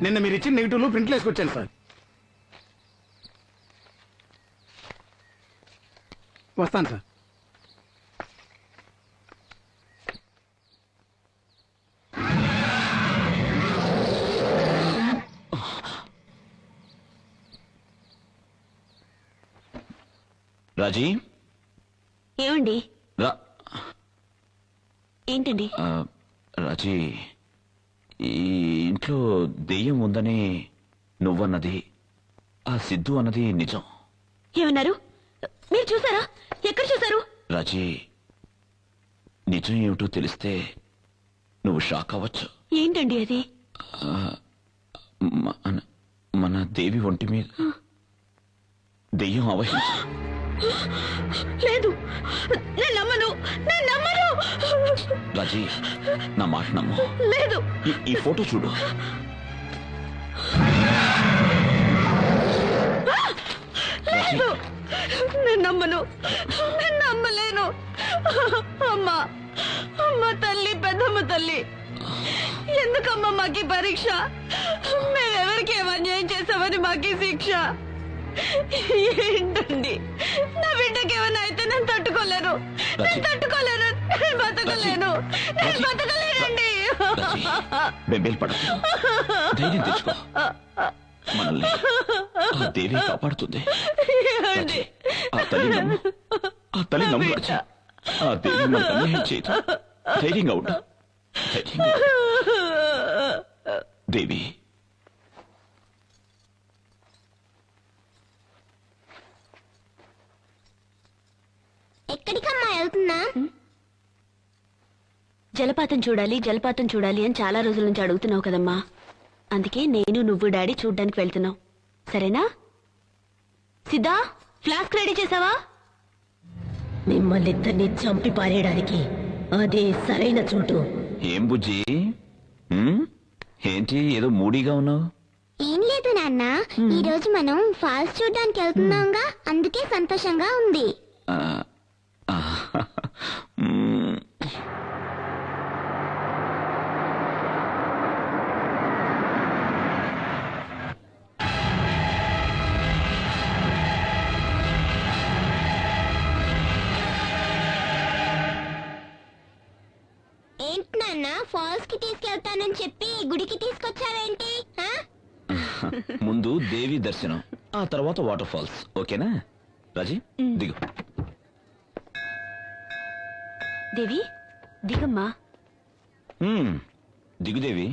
నిన్న మీరు ఇచ్చిన నెగిటివ్లు ప్రింట్లు వేసుకొచ్చాను సార్. వస్తాను సార్. రాజీ. ఏమండి? ఏంటండి? రాజీ, ఈ ఇంట్లో దెయ్యం ఉందని నువ్వన్నది, ఆ సిద్ధు అన్నది నిజం. ఏమన్నారు? మీరు చూసారా? ఎక్కడ చూసారు? రాజీ, నిజం ఏమిటో తెలిస్తే నువ్వు షాక్ అవ్వచ్చు. ఏంటండి అది? మన దేవి ఒంటి మీద దెయ్యం అవహించు. లేదు, నేను నమ్మను. రాజీ, నా మాట నమ్ము. లేదు. ఈ ఫోటో చూడు. లేదు, నేను నమ్మను. నేను నమ్మలేను. అమ్మా, అమ్మ తల్లి, పెద్దమ్మ తల్లి, ఎందుకమ్మా మాకి పరీక్ష? మేమెవరికి అన్యాయం చేసామని మాకి శిక్ష ఏంటండి? నా బిడ్డకి ఏమైనా అయితే నేను తట్టుకోలేను. నేను బతకలేనండి. బెంబేలు పడకు, ధైర్యం తెచ్చుకో. మనల్ని ఆ దేవి కాపాడుతుంది. ఆ తల్లి నమ్ము రాజీ. ఆ దేవి మనకు అన్యాయం చేయదు. ధైర్యంగా ఉండు. దేవి, ఎక్కడికమ్మా వెళ్తున్నా? జలపాతం చూడాలి అని చాలా రోజుల నుంచి అడుగుతున్నావు కదమ్మా. అందుకే నేను, నువ్వు, డాడీ చూడ్డానికి వెళ్తున్నావు. సరేనా? సిద్ధా, ఫ్లాస్క్ రెడీ చేసావా? మిమ్మల్ని ఇద్దరిని చంపి పారేయడానికి అదే సరైన చోటు. ఏం బుజ్జి, ఏంటి ఏదో మూడీగా ఉన్నావు? ఏం లేదు నాన్న, ఈ రోజు మనం ఫాల్స్ చూడడానికి వెళ్తున్నాంగా, అందుకే సంతోషంగా ఉంది. ఏంటి నాన్న, ఫాల్స్ కి తీసుకెళ్తానని చెప్పి గుడికి తీసుకొచ్చావేంటి? ముందు దేవి దర్శనం, ఆ తర్వాత వాటర్ ఫాల్స్. ఓకేనా రాజీ? దిగు. దేవి, దిగమ్మా. దిగు దేవి.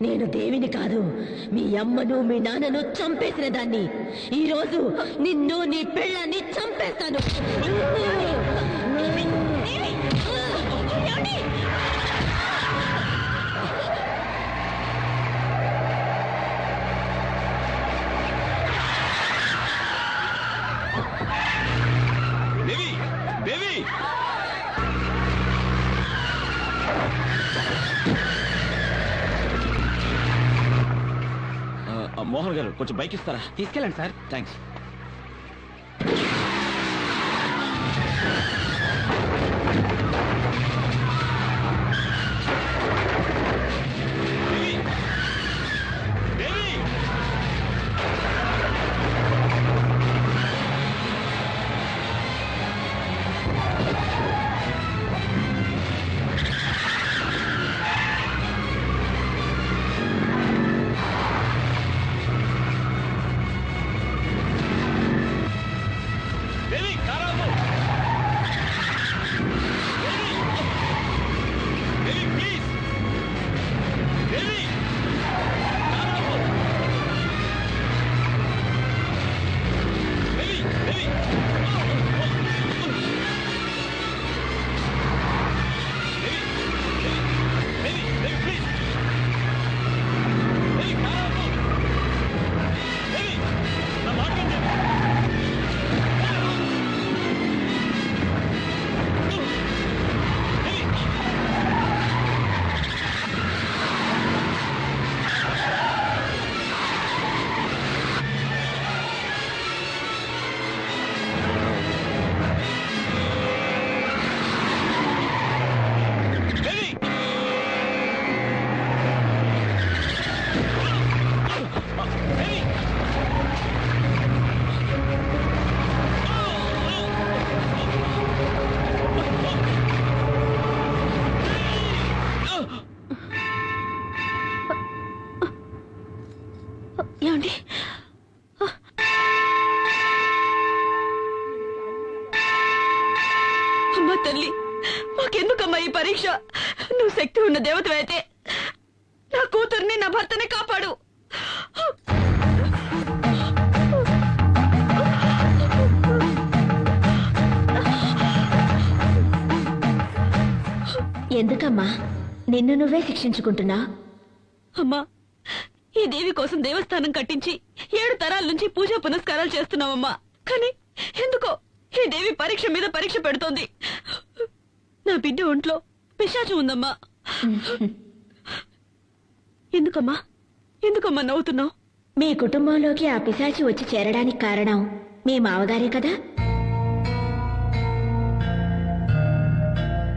నేను దేవిని కాదు, మీ అమ్మను మీ నాన్నను చంపేసిన దాన్ని. ఈ రోజు నిన్ను, నీ పెళ్ళాన్ని చంపేస్తాను. దేవి, దేవి, మోహన్ గారు కొంచెం బైక్ ఇస్తారా? తీసుకెళ్ళండి సార్. థ్యాంక్స్. తల్లి, మాకెందుకమ్మా ఈ పరీక్ష? నువ్వు శక్తి ఉన్న దేవతవైతే నా కూతుర్ని, నా భర్తని కాపాడు. ఎందుకమ్మా నిన్ను నువ్వే శిక్షించుకుంటున్నా? అమ్మా, ఈ దేవి కోసం దేవస్థానం కట్టించి 7 తరాల నుంచి పూజా పునస్కారాలు చేస్తున్నామమ్మా. కానీ ఎందుకో ఈ దేవి పరీక్ష మీద పరీక్ష పెడుతోంది. నా బిడ్డ ఒంట్లో పిశాచం ఉందమ్మా. ఎందుకమ్మా ఎందుకమ్మా నవ్వుతున్నావు? మీ కుటుంబంలోకి ఆ పిశాచి వచ్చి చేరడానికి కారణం మీ మావగారే కదా?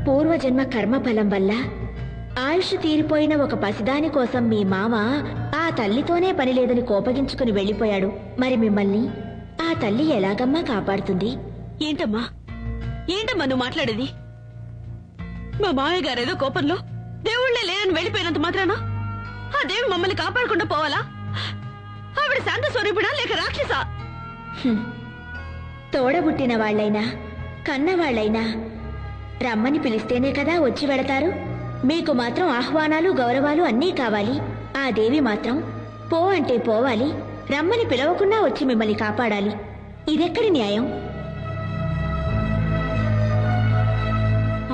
పూర్వజన్మ కర్మఫలం వల్ల ఆయుష్ తీరిపోయిన ఒక పసిదాని కోసం మీ మామ ఆ తల్లితోనే పని లేదని కోపగించుకుని వెళ్లిపోయాడు. మరి మిమ్మల్ని ఆ తల్లి ఎలాగమ్మా కాపాడుతుంది? ఏంటమ్మా ఏంటమ్మా నువ్వు మాట్లాడేది? మా మామయ్య గారేదో కోపంలో దేవుళ్లే లేనని వెళ్ళిపోయినంత మాత్రాన ఆ దేవి మమ్మల్ని కాపాడకుండా పోవాలా? ఆవిడ శాంత స్వరూపిడా లేక రాక్షసా? తోడబుట్టిన వాళ్లైనా కన్నవాళ్లైనా రమ్మని పిలిస్తేనే కదా వచ్చి వెడతారు. మీకు మాత్రం ఆహ్వానాలు గౌరవాలు అన్నీ కావాలి. ఆ దేవి మాత్రం పో అంటే పోవాలి, రమ్మని పిలవకుండా వచ్చి మిమ్మల్ని కాపాడాలి. ఇదెక్కడి న్యాయం?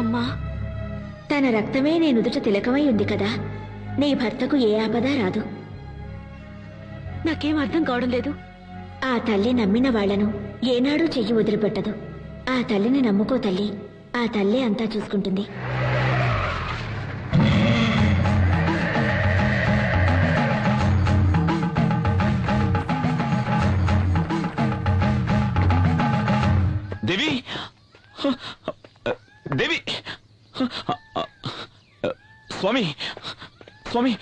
అమ్మా, తన రక్తమే నీ నుదుట తిలకమై ఉంది కదా, నీ భర్తకు ఏ ఆపద రాదు. నాకేం అర్థం కావడం లేదు. ఆ తల్లి నమ్మిన వాళ్లను ఏనాడూ చెయ్యి వదిలిపెట్టదు. ఆ తల్లిని నమ్ముకో తల్లి, ఆ తల్లే అంతా చూసుకుంటుంది. దేవి, దేవి, స్వామి, స్వామి,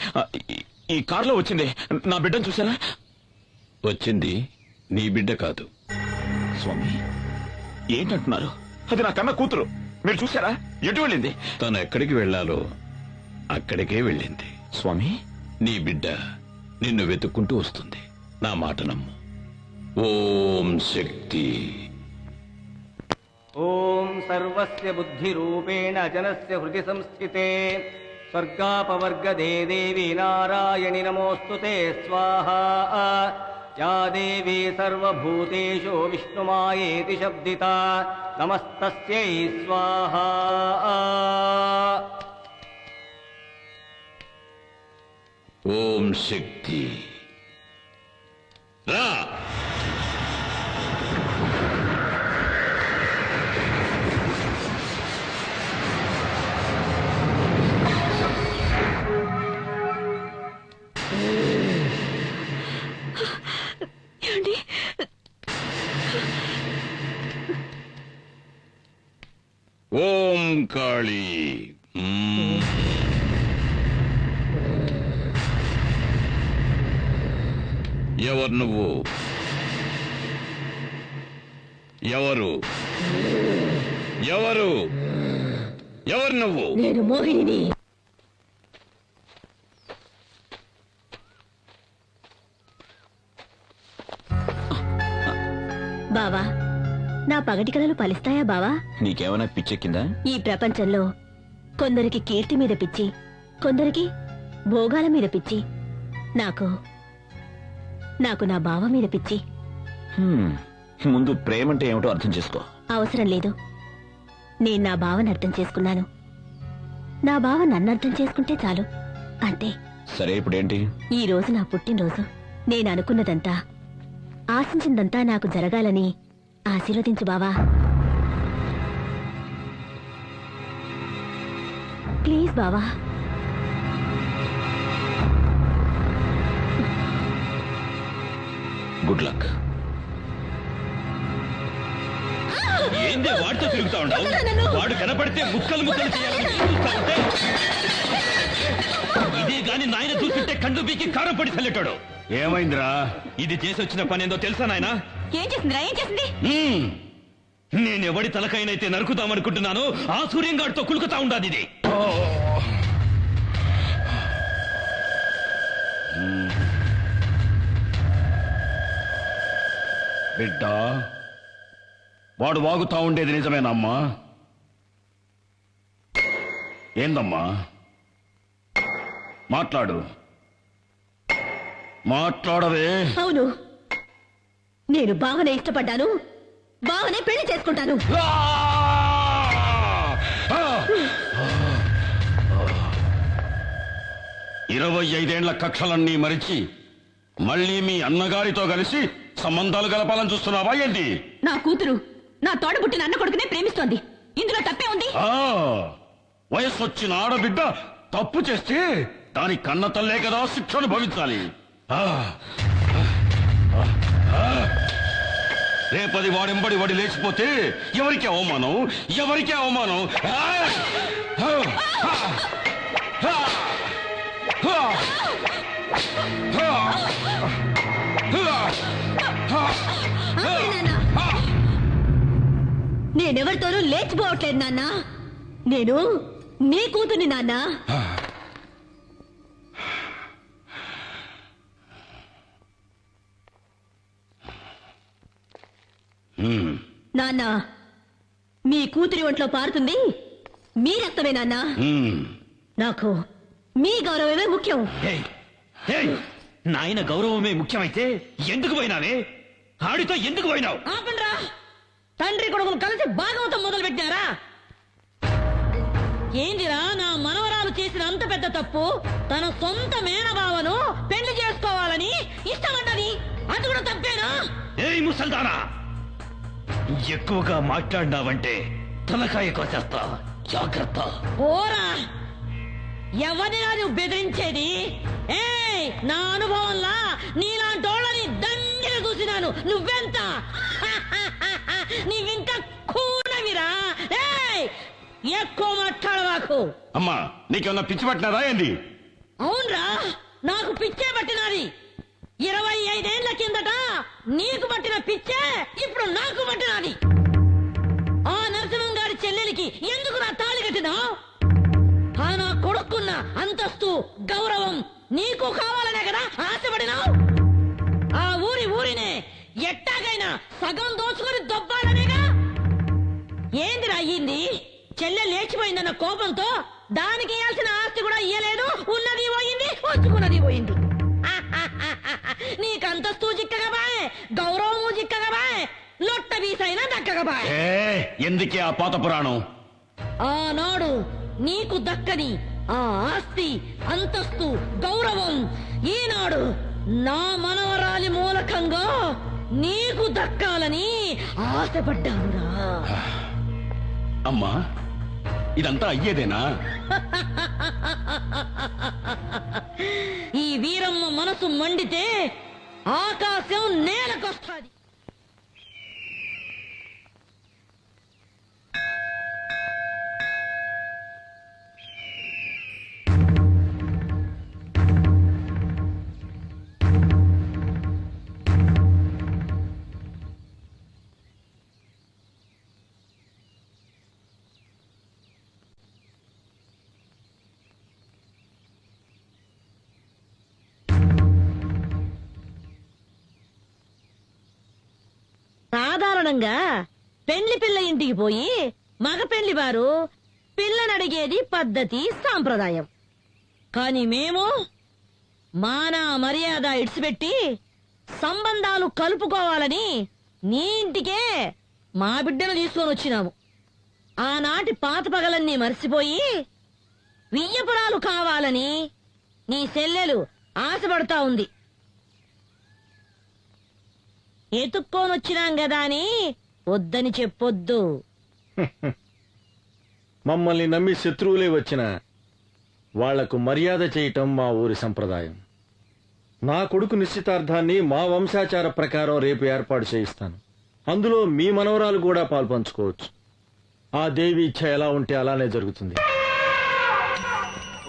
ఈ కారులో వచ్చింది నా బిడ్డను చూసారా? వచ్చింది నీ బిడ్డ కాదు. స్వామి, ఏంటంటున్నారు? అది నా కన్న కూతురు. మీరు చూసారా? ఎటు వెళ్ళింది? తను ఎక్కడికి వెళ్ళాలో అక్కడికే వెళ్ళింది. స్వామి, నీ బిడ్డ నిన్ను వెతుక్కుంటూ వస్తుంది. నా మాట నమ్ము. ఓం శక్తి. ఓం సర్వస్య బుద్ధిరూపేణ జనస్య హృది సంస్థితే స్వర్గాపవర్గదే దేవి నారాయణి నమోస్తుతే స్వాహా. యా దేవీ సర్వభూతేషు విష్ణుమాయేతి శబ్దితా నమస్తస్యై స్వాహా. ఓం శక్తి. రా. ఏమండి? ఓం కాళీ. ఎవరు నువ్వు? ఎవరు ఎవరు ఎవరు నువ్వు? నేను మోహిని. బావా, నా పగటి కలలు ఫలిస్తాయా బావా? నీకేమైనా పిచ్చెక్కిందా? ఈ ప్రపంచంలో కొందరికి కీర్తి మీద పిచ్చి, కొందరికి భోగాల మీద పిచ్చి. నాకు నా బావ మీద పిచ్చి. ముందు ప్రేమంటే ఏమిటో అర్థం చేసుకో. అవసరం లేదు. నేను నా బావని అర్థం చేసుకున్నాను. నా బావ నన్ను అర్థం చేసుకుంటే చాలు, అంతే. సరే, ఇప్పుడేంటి? ఈ రోజు నా పుట్టినరోజు. నేను అనుకున్నదంతా, ఆశించిందంతా నాకు జరగాలని ఆశీర్వదించు బావా. ప్లీజ్ బావా. Good luck. ఏంది వాడితో తిరుగుతా ఉండవు? వాడు కనపడితే ముక్కలు ముక్కలు చేయాలని చూస్తా ఉంటే, ఇదే గాని నాయన చూస్తుంటే కండు పీకి కారం పడి చల్లెటాడు. ఏమైందిరా? ఇది చేసి వచ్చిన పని ఏందో తెలుసా నాయన? ఏం చేసిందిరా? ఏం చేసింది? నేనెవడి తలకైనైతే నరుకుతామనుకుంటున్నానో ఆ సూర్యంగాడితో కులుకుతా ఉండాది ఇది. బిడ్డ, వాడు వాగుతా ఉండేది నిజమేనమ్మా? ఏందమ్మా మాట్లాడు, మాట్లాడవే. అవును, నేను బావనే ఇష్టపడ్డాను, బావనే పెళ్లి చేసుకుంటాను. 25 కక్షలన్నీ మరిచి మళ్ళీ మీ అన్నగారితో కలిసి సంబంధాలు కలపాలని చూస్తున్నావా ఏంటి? నా కూతురు నా తోడబుట్టిన అన్న కొడుకునే ప్రేమిస్తోంది, ఇందులో తప్పే ఉంది? వయస్సు వచ్చిన ఆడబిడ్డ తప్పు చేస్తే దాని కన్న తల్లే కదా శిక్షను భవించాలి. రేపది వాడెంబడి వాడి లేచిపోతే ఎవరికి అవమానం, ఎవరికి అవమానం. నేనెవరితోనూ లేచిపోవట్లేదు నాన్న, నేను నీ కూతుర్ని నాన్న. నాన్న, మీ కూతురి ఒంట్లో పారుతుంది మీ రక్తమే నాన్న. నాకు మీ గౌరవమే ముఖ్యం. నాయన గౌరవమే ముఖ్యమైతే ఎందుకు పోయినావే? ఆడితో ఎందుకు పోయినావు? ఆపండ్రా, తండ్రి కొడుకులు కలిసి భాగవతం మొదలు పెట్టారా? ఏందిరా నా మనవరాలు చేసిన అంత పెద్ద తప్పు? తన సొంత మేనబావను పెళ్లి చేసుకోవాలని ఇష్టమన్నది, అది కూడా తప్పేనా? ఏయ్ ముసల్దానా, ఎక్కువగా మాట్లాడినావంటే తలకాయ కోసేస్తా, జాగ్రత్త. ఓరా, ఎవరినా నువ్వు బెదిరించేది? ఏయ్, నా అనుభవంలా నీలాంటోళ్ళని దండిగా చూసినాను. నువ్వెంత? నీవింత కూనవిరా. ఏయ్, ఎక్కువ మాట్లాడవాకు. అమ్మా, నీకేమన్నా పిచ్చి పట్టినారా ఏంది? అవునరా, నాకు పిచ్చే పట్టినది. 25 ఏళ్ల కిందట నీకు పట్టిన పిచ్చే ఇప్పుడు నాకు పట్టినది. ఆ నరసింహం గారి చెల్లెలికి ఎందుకు నా తాళి కట్టినావు? ఆ నా కొడుకున్న అంతస్తు గౌరవం నీకు కావాలనే కదా ఆశపడినావు? ఆ ఊరినే ఎట్టాగైనా సగం దోచుకొని దొబ్బాలనేగా. ఏందిరా అయ్యింది? చెల్లె లేచిపోయిందన్న కోపంతో దానికి ఇయ్యాల్సిన ఆస్తి కూడా ఇయ్యలేదు. ఉన్నది పోయింది, వచ్చుకున్నది పోయింది. నీకు అంతస్తు చిక్కగా బాయ్, గౌరవము చిక్కగా బాయ్, లొట్ట బీసైనా దక్కగా బాయ్. ఎందుకే ఆ పాత పురాణం? ఆనాడు నీకు దక్కని ఆ ఆస్తి, అంతస్తు, గౌరవం ఈనాడు నా మనవరాలి మూలకంగా నీకు దక్కాలని ఆశపడ్డానురా. అమ్మా, ఇదంతా అయ్యేదేనా? ఈ వీరమ్మ మనసు మండితే ఆకాశం నేలకొస్తాది. సాధారణంగా పెళ్లి పిల్ల ఇంటికి పోయి మగ పెళ్లి వారు పిల్లనడిగేది పద్ధతి, సాంప్రదాయం. కాని మేము మానా మర్యాద ఇడిచిపెట్టి సంబంధాలు కలుపుకోవాలని నీ ఇంటికే మా బిడ్డను తీసుకొని వచ్చినాము. ఆనాటి పాత పగలన్నీ మర్చిపోయి వియ్యపురాలు కావాలని నీ చెల్లెలు ఆశపడతా ఉంది. ఎత్తుక్కోనొచ్చినాం గదా అని వద్దని చెప్పొద్దు. మమ్మల్ని నమ్మి శత్రువులే వచ్చిన వాళ్లకు మర్యాద చేయటం మా ఊరి సంప్రదాయం. నా కొడుకు నిశ్చితార్థాన్ని మా వంశాచార ప్రకారం రేపు ఏర్పాటు చేయిస్తాను. అందులో మీ మనవరాలు కూడా పాల్పంచుకోవచ్చు. ఆ దేవి ఇచ్ఛ ఎలా ఉంటే అలానే జరుగుతుంది.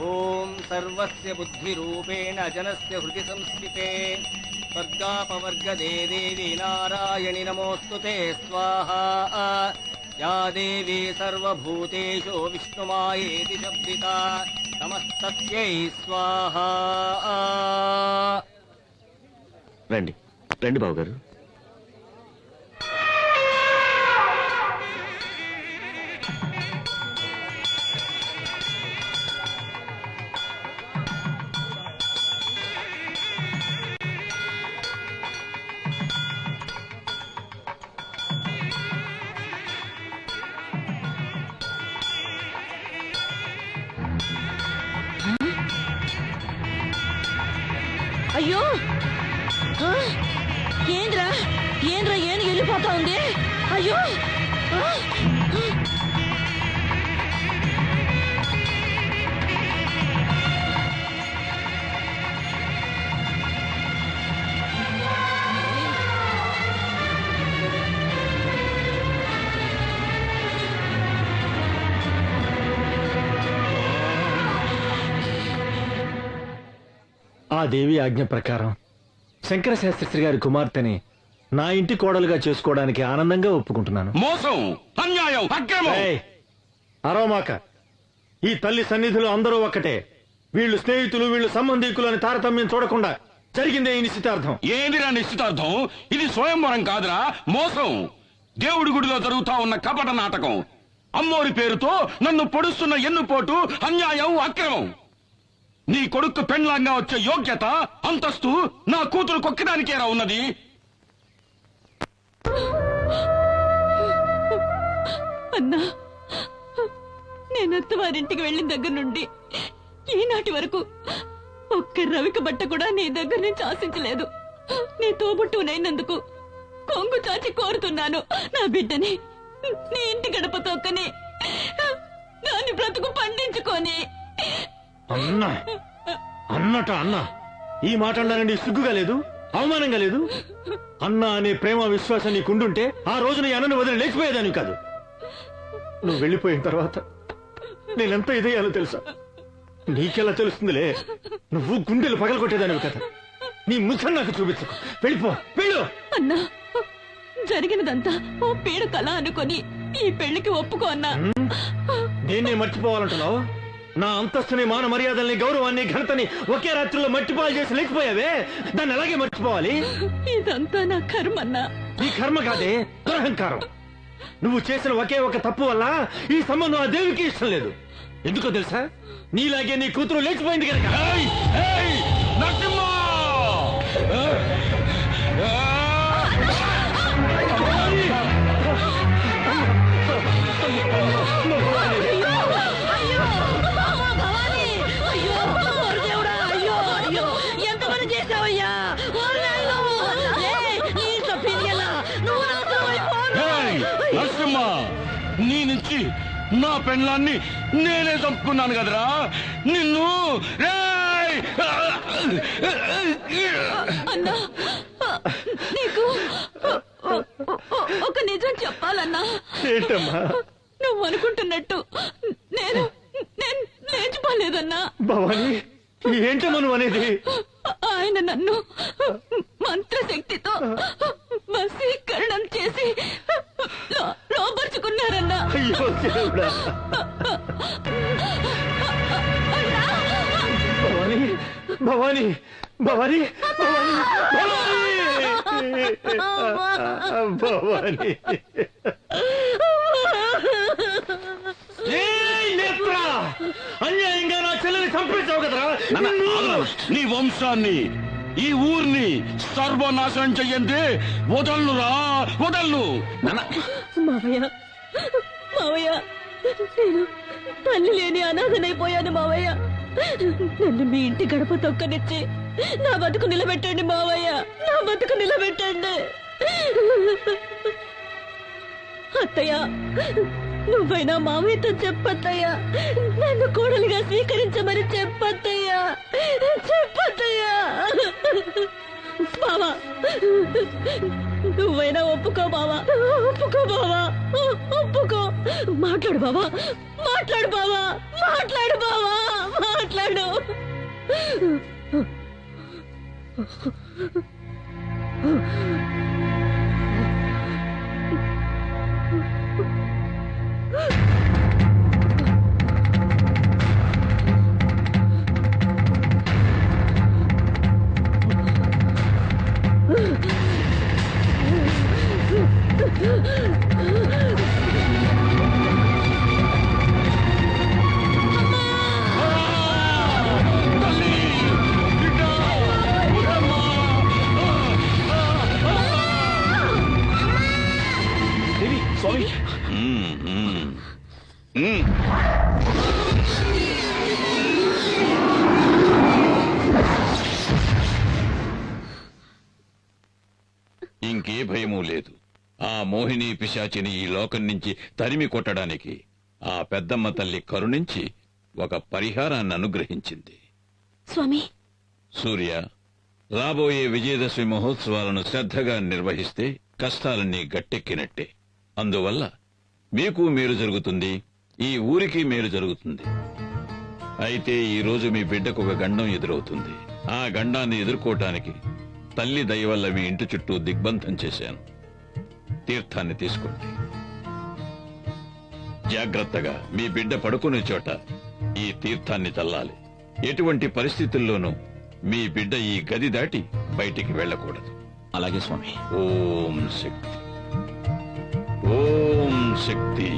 ఓం సర్వస్య బుద్ధి రూపేణ జనస్య హృది సంస్థితే స్వర్గాపవర్గదే దేవి నారాయణి నమోస్తుతే స్వాహా. యా దేవీ సర్వభూతేషు విష్ణుమాయేతి శబ్దితా నమస్తస్యై స్వాహా. రండి రండి బావగారు. అయ్యో ఆ? ఏంద్రా ఏంద్రా ఏను వెళ్ళిపోతా ఉంది అయ్యో ఆ? ఆ దేవి ఆజ్ఞ ప్రకారం శంకర శాస్త్రి గారి కుమార్తెని నా ఇంటి కోడలుగా చేసుకోవడానికి ఆనందంగా ఒప్పుకుంటున్నాను. మోసం, అన్యాయం, అక్రమం. ఏయ్, అరవమాక. ఈ తల్లి సన్నిధిలో అందరూ ఒక్కటే. వీళ్ళు స్నేహితులు, వీళ్ళు సంబంధికులు అని తారతమ్యం చూడకుండా జరిగిందే ఈ నిశ్చితార్థం. ఏందిరా నిశ్చితార్థం? ఇది స్వయంవరం కాదురా, మోసం. దేవుడి గుడిలో జరుగుతా ఉన్న కపట నాటకం. అమ్మోరి పేరుతో నన్ను పొడుస్తున్న ఎన్నుపోటు, అన్యాయం, అక్రమం. నీ కొడుకు పెండ్లాంగా వచ్చే యోగ్యత, అంతస్తు నా కూతురు కొక్కడానికేరా ఉన్నది. అన్నా నేను అత్తవారింటికి వెళ్ళిన దగ్గర నుండి ఈనాటి వరకు ఒక్క రవిక బట్ట కూడా నీ దగ్గర నుంచి ఆశించలేదు. నీ తోబుట్టునైనందుకు కొంగు చాచి కోరుతున్నాను. నా బిడ్డని నీ ఇంటి గడప తొక్కని దాని బ్రతుకు పండించుకొని. అన్నా అన్నట అన్నా, ఈ మాట అన్నానండి సిగ్గుగా లేదు, అవమానంగా లేదు? అన్నా అనే ప్రేమ విశ్వాసం నీకుండుంటే ఆ రోజు నీ అన్నను వదిలి లేచిపోయేదాన్ని కాదు. నువ్వు వెళ్ళిపోయిన తర్వాత నేనెంత ఇదయ్యాలో తెలుసా? నీకెలా తెలుస్తుందిలే, నువ్వు గుండెలు పగలగొట్టేదానివి కదా. నీ ముఖం నాకు చూపించకు, వెళ్ళిపో, వెళ్ళు. అన్నా జరిగినదంతా ఓ పీడ కళ అనుకొని ఈ పెళ్లికి ఒప్పుకో అన్నా. నేనే మర్చిపోవాలంటున్నావు? నా అంతస్తుని, మాన మర్యాదల్ని, గౌరవాన్ని, ఘనతని ఒకే రాత్రిలో మట్టిపాలు చేసి లేకపోయావే, దాన్ని అలాగే మర్చిపోవాలి. ఇదంతా నా కర్మన్నా. నీ కర్మ కాదే, దురహంకారం. నువ్వు చేసిన ఒకే ఒక తప్పు వల్ల ఈ సంబంధం ఆ దేవికి ఇష్టం లేదు. ఎందుకో తెలుసా? నీలాగే నీ కూతురు లేచిపోయింది కనుక. ఏయ్, ఏయ్, నరసింహ! ఎంతమంది చేసావయ్యా? ఏయ్, నరసింహ! నీ నుంచి నా పెళ్ళాన్ని నేనే చంపుకున్నాను కదరా నిన్ను. రేయ్! అన్నా నీకు ఒక నిజం చెప్పాలన్నా. ఏంటమ్మా? నువ్వు అనుకుంటున్నట్టు నేను నేను లేచిపోలేదన్నా. భవాని, ఏంటమ్మా నువ్వు అనేది? ఆయన నన్ను మంత్రశక్తితో వశీకరణం చేసి లోపరుచుకున్నారన్నా. అయ్యో దేవుడా. భవాని, భవాని, భవాని, భవాని, భవాని. ఏయ్ నేత్ర! అన్యాయంగా నా చెల్లెని చంపేశావు కదరా. నీ వంశాన్ని, ఈ ఊర్ని సర్వనాశనం చెయ్యండి. వదల్లురా, వదల్లు. మావయ్య, మావయ్య, నేను తల్లి లేని అనాథనైపోయాను మావయ్య. నన్ను మీ ఇంటి గడప తొక్కనిచ్చి నా బతుకు నిలబెట్టండి మావయ్య, నా బతుకు నిలబెట్టండి. అత్తయ్య, నువ్వైనా మావయ్యతో చెప్పత్తయ్యా, నన్ను కోడలిగా స్వీకరించమని చెప్పత్తయ్యా, చెప్పత్తయ్యా. బావా, నువ్వైనా ఒప్పుకో బావా, ఒప్పుకో బావా, ఒప్పుకో. మాట్లాడు బావా, మాట్లాడు బావా, మాట్లాడు బావా, మాట్లాడు. దేవి, స్వామి. భయమూ లేదు. ఆ మోహిని పిశాచిని ఈ లోకం నుంచి తరిమి కొట్టడానికి ఆ పెద్దమ్మ తల్లి కరుణించి ఒక పరిహారాన్ని అనుగ్రహించింది. స్వామి, సూర్య, రాబోయే విజయదశమి మహోత్సవాలను శ్రద్ధగా నిర్వహిస్తే కష్టాలన్నీ గట్టెక్కినట్టే. అందువల్ల మీకు మేలు జరుగుతుంది, ఈ ఊరికి మేలు జరుగుతుంది. అయితే ఈ రోజు మీ బిడ్డకు ఒక గండం ఎదురవుతుంది. ఆ గండాన్ని ఎదుర్కోవటానికి తల్లి దయ వల్ల మీ ఇంటి చుట్టూ దిగ్బంధం చేశాను. తీర్థాన్ని తీసుకోండి. జాగ్రత్తగా మీ బిడ్డ పడుకునే చోట ఈ తీర్థాన్ని చల్లాలి. ఎటువంటి పరిస్థితుల్లోనూ మీ బిడ్డ ఈ గది దాటి బయటికి వెళ్ళకూడదు. అలాగే స్వామి. ఓం శక్తి, ఓం శక్తి.